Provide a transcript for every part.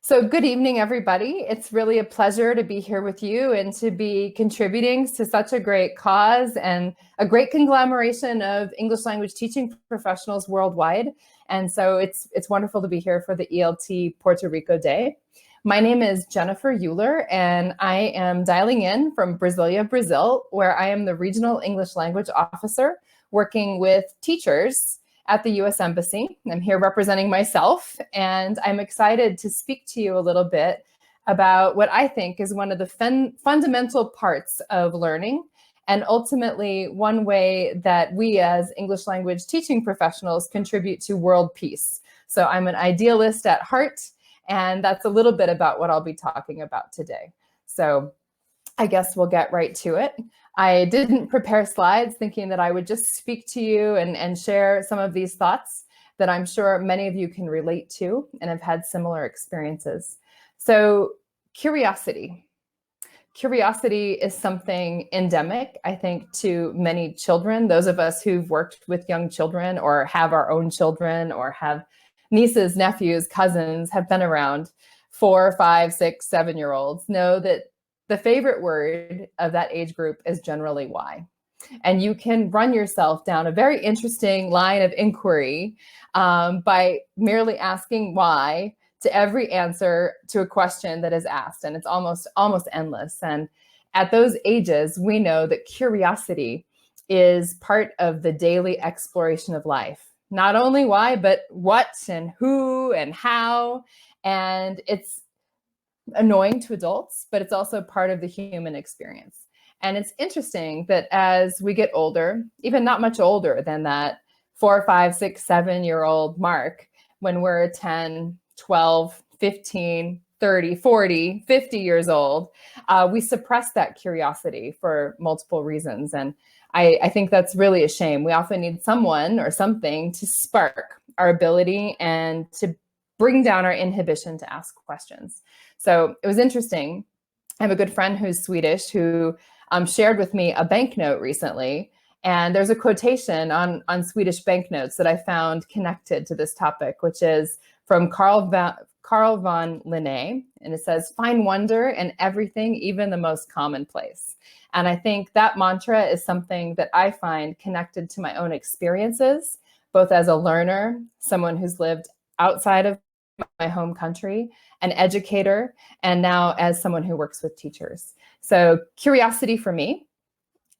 So good evening, everybody. It's really a pleasure to be here with you and to be contributing to such a great cause and a great conglomeration of English language teaching professionals worldwide. And so it's wonderful to be here for the ELT Puerto Rico Day. My name is Jennifer Uhler, and I am dialing in from Brasilia, Brazil, where I am the Regional English Language Officer working with teachers at the U.S. Embassy. I'm here representing myself, and I'm excited to speak to you a little bit about what I think is one of the fundamental parts of learning, and ultimately one way that we as English language teaching professionals contribute to world peace. So I'm an idealist at heart, and that's a little bit about what I'll be talking about today. So I guess we'll get right to it. I didn't prepare slides thinking that I would just speak to you and share some of these thoughts that I'm sure many of you can relate to and have had similar experiences. So curiosity. Curiosity is something endemic, I think, to many children. Those of us who've worked with young children or have our own children or have nieces, nephews, cousins, have been around 4, 5, 6, 7-year-olds know that the favorite word of that age group is generally why. And you can run yourself down a very interesting line of inquiry by merely asking why to every answer to a question that is asked. And it's almost endless. And at those ages, we know that curiosity is part of the daily exploration of life. Not only why, but what and who and how. And it's annoying to adults, but it's also part of the human experience. And it's interesting that as we get older, even not much older than that 4, 5, 6, 7-year-old mark, when we're 10, 12, 15, 30, 40, 50 years old, we suppress that curiosity for multiple reasons. And I think that's really a shame. We often need someone or something to spark our ability and to bring down our inhibition to ask questions. So it was interesting. I have a good friend who's Swedish who shared with me a banknote recently. And there's a quotation on Swedish banknotes that I found connected to this topic, which is from Carl von Linné. And it says, "Find wonder in everything, even the most commonplace." And I think that mantra is something that I find connected to my own experiences, both as a learner, someone who's lived outside of my home country, an educator, and now as someone who works with teachers. So curiosity for me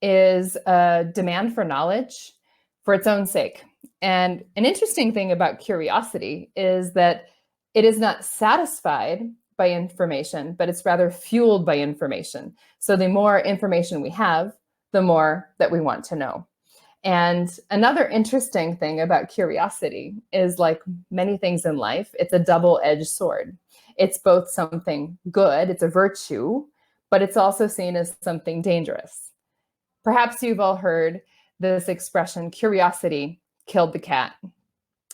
is a demand for knowledge for its own sake. And an interesting thing about curiosity is that it is not satisfied by information, but it's rather fueled by information. So the more information we have, the more that we want to know. And another interesting thing about curiosity is, like many things in life, it's a double-edged sword. It's both something good, it's a virtue, but it's also seen as something dangerous. Perhaps you've all heard this expression, curiosity killed the cat,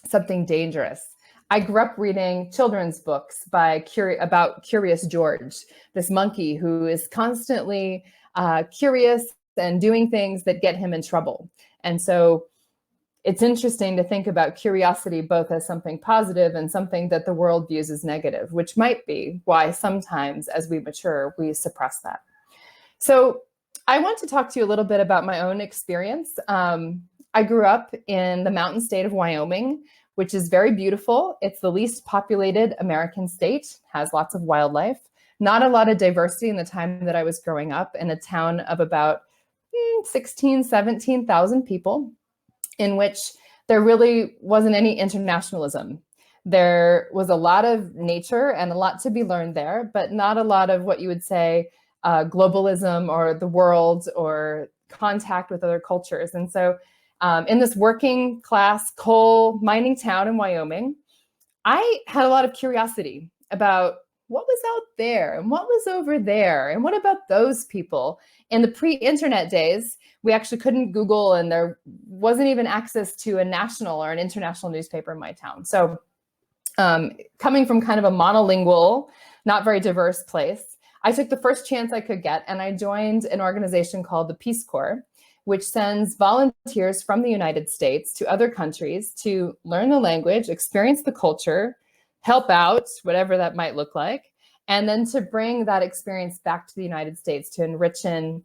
something dangerous. I grew up reading children's books about Curious George, this monkey who is constantly curious and doing things that get him in trouble. And so it's interesting to think about curiosity both as something positive and something that the world views as negative, which might be why sometimes as we mature, we suppress that. So I want to talk to you a little bit about my own experience. I grew up in the mountain state of Wyoming, which is very beautiful. It's the least populated American state, has lots of wildlife, not a lot of diversity in the time that I was growing up, in a town of about 16, 17,000 people, in which there really wasn't any internationalism. There was a lot of nature and a lot to be learned there, but not a lot of what you would say globalism or the world or contact with other cultures. And so in this working class coal mining town in Wyoming, I had a lot of curiosity about what was out there and what was over there and what about those people. In the pre-internet days, we actually couldn't Google, and there wasn't even access to a national or an international newspaper in my town. So coming from kind of a monolingual, not very diverse place, I took the first chance I could get, and I joined an organization called the Peace Corps, which sends volunteers from the United States to other countries to learn the language, experience the culture, help out, whatever that might look like, and then to bring that experience back to the United States to enrich and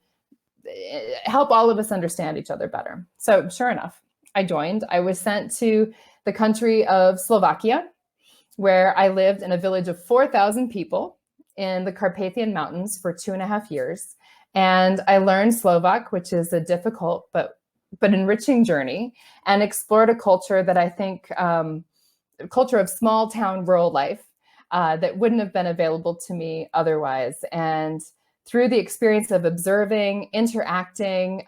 help all of us understand each other better. So sure enough, I joined. I was sent to the country of Slovakia, where I lived in a village of 4,000 people in the Carpathian Mountains for 2.5 years. And I learned Slovak, which is a difficult but enriching journey, and explored a culture that I think, culture of small town rural life that wouldn't have been available to me otherwise. And through the experience of observing, interacting,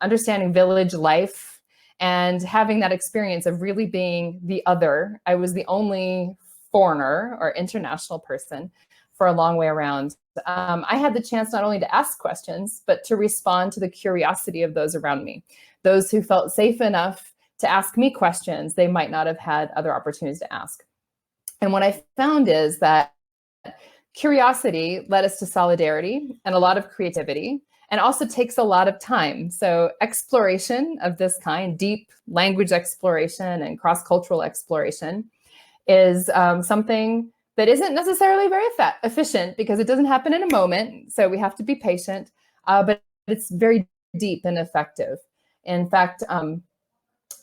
understanding village life, and having that experience of really being the other, I was the only foreigner or international person for a long way around. I had the chance not only to ask questions, but to respond to the curiosity of those around me, those who felt safe enough to ask me questions they might not have had other opportunities to ask. And what I found is that curiosity led us to solidarity and a lot of creativity, and also takes a lot of time. So exploration of this kind, deep language exploration and cross-cultural exploration, is something that isn't necessarily very efficient because it doesn't happen in a moment. So we have to be patient, but it's very deep and effective. In fact,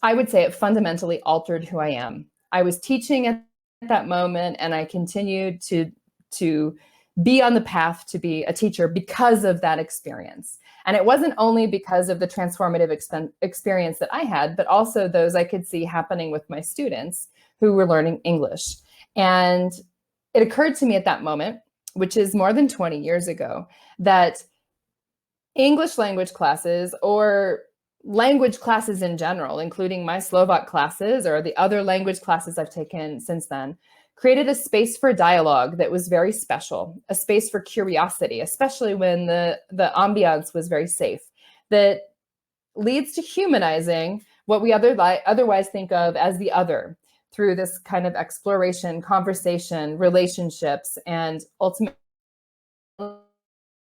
I would say it fundamentally altered who I am. I was teaching at that moment, and I continued to be on the path to be a teacher because of that experience. And it wasn't only because of the transformative experience that I had, but also those I could see happening with my students who were learning English. And it occurred to me at that moment, which is more than 20 years ago, that English language classes, or language classes in general, including my Slovak classes or the other language classes I've taken since then, created a space for dialogue that was very special, a space for curiosity, especially when the ambiance was very safe, that leads to humanizing what we otherwise think of as the other through this kind of exploration, conversation, relationships, and ultimately,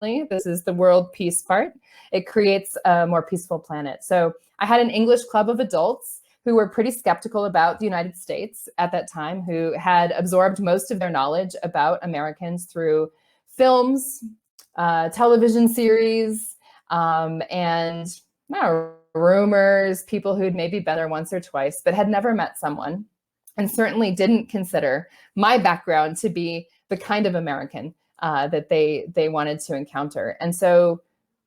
this is the world peace part, it creates a more peaceful planet. So I had an English club of adults who were pretty skeptical about the United States at that time, who had absorbed most of their knowledge about Americans through films, television series, and rumors, people who'd maybe been there once or twice, but had never met someone, and certainly didn't consider my background to be the kind of American that they wanted to encounter. And so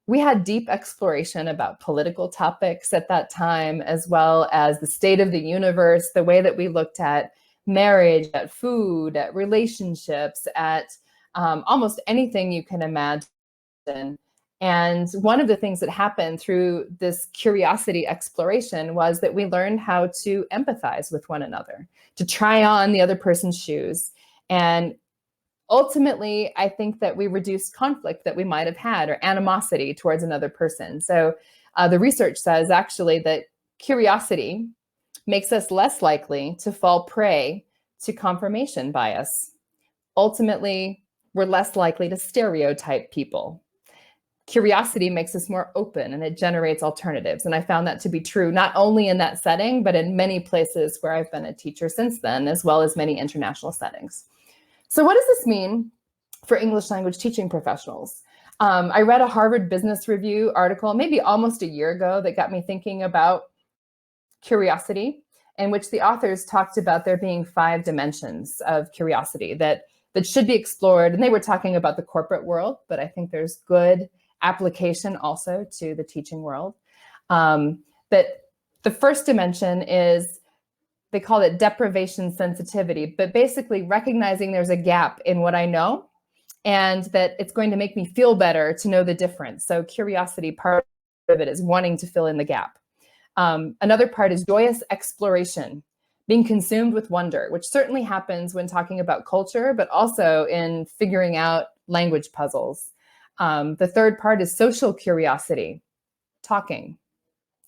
we had deep exploration about political topics at that time, as well as the state of the universe, the way that we looked at marriage, at food, at relationships, at almost anything you can imagine. And one of the things that happened through this curiosity exploration was that we learned how to empathize with one another, to try on the other person's shoes. And ultimately, I think that we reduced conflict that we might have had, or animosity towards another person. So the research says actually that curiosity makes us less likely to fall prey to confirmation bias. Ultimately, we're less likely to stereotype people. Curiosity makes us more open, and it generates alternatives. And I found that to be true, not only in that setting, but in many places where I've been a teacher since then, as well as many international settings. So what does this mean for English language teaching professionals? I read a Harvard Business Review article maybe almost a year ago that got me thinking about curiosity, in which the authors talked about there being 5 dimensions of curiosity that should be explored. And they were talking about the corporate world, but I think there's good application also to the teaching world. That the first dimension is, they call it deprivation sensitivity, but basically recognizing there's a gap in what I know, and that it's going to make me feel better to know the difference. So curiosity, part of it is wanting to fill in the gap. Another part is joyous exploration, being consumed with wonder, which certainly happens when talking about culture, but also in figuring out language puzzles. The third part is social curiosity, talking,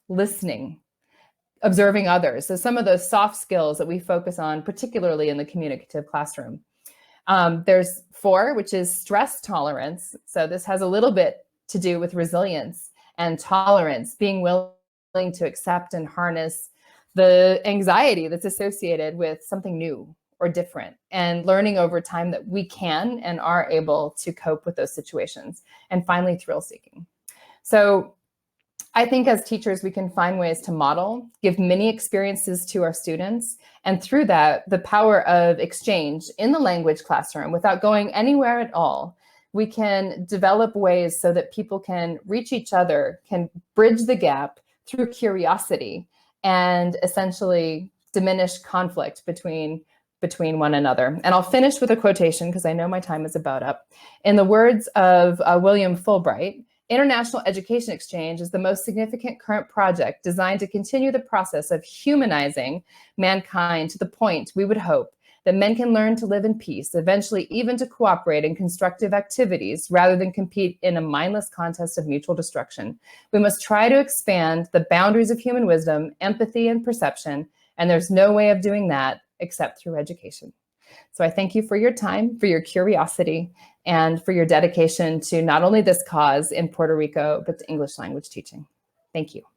listening, observing others. So some of those soft skills that we focus on, particularly in the communicative classroom. There's 4, which is stress tolerance. So this has a little bit to do with resilience and tolerance, being willing to accept and harness the anxiety that's associated with something new or different, and learning over time that we can and are able to cope with those situations. And finally, thrill seeking. So I think as teachers, we can find ways to model, give many experiences to our students, and through that, the power of exchange in the language classroom without going anywhere at all. We can develop ways so that people can reach each other, can bridge the gap through curiosity, and essentially diminish conflict between one another. And I'll finish with a quotation because I know my time is about up. In the words of William Fulbright, international education exchange is the most significant current project designed to continue the process of humanizing mankind to the point we would hope that men can learn to live in peace, eventually even to cooperate in constructive activities rather than compete in a mindless contest of mutual destruction. We must try to expand the boundaries of human wisdom, empathy, and perception, and there's no way of doing that except through education. So I thank you for your time, for your curiosity, and for your dedication to not only this cause in Puerto Rico, but to English language teaching. Thank you.